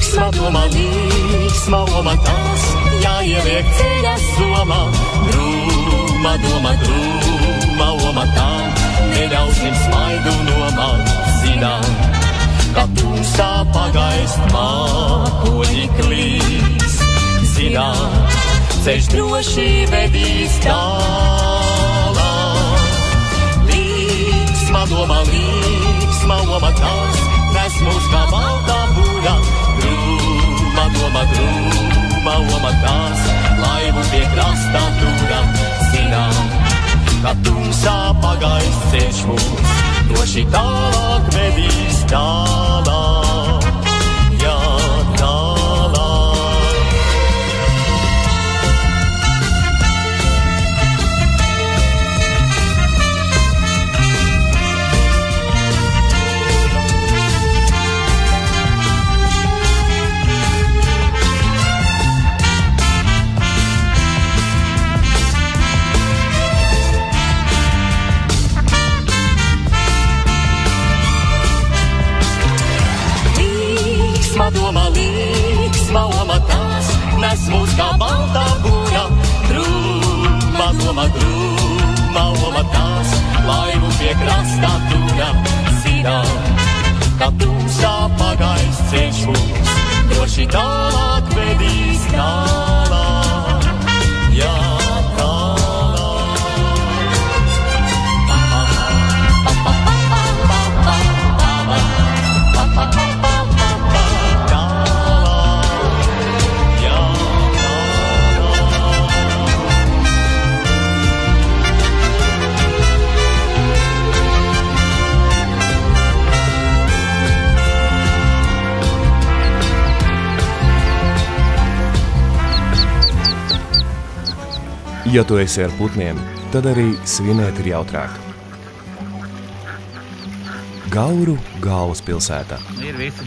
Līksma loma tās, jāieliek ceļa somā. Drūma doma, drūma loma tā, neļausim smaidu nomāt. Zinām, ka tumsā pagaist mākoņi klīs. Zinām, ceļš droši vedīs tālāk. Līksma loma tās, nes mūs kā baltā būra. Drūma doma, drūma loma tās, laivu pie krasta turam. Zinām, ka tumsā pagaist ceļš mūs, droši tālāk vedīs tālāk. Jā, tālāk. Līksma loma tās, nes mūs kā baltā būra. Drūma doma, drūma loma tās, laivu pie krasta turam. Zinām, ka tumsā pagaist ceļš mūs, droši tālāk vedīs tālāk. Jā, tālāk. Ja tu esi ar putniem, tad arī svinēt ir jautrāk. Gauru galvaspilsētā. Ir visi.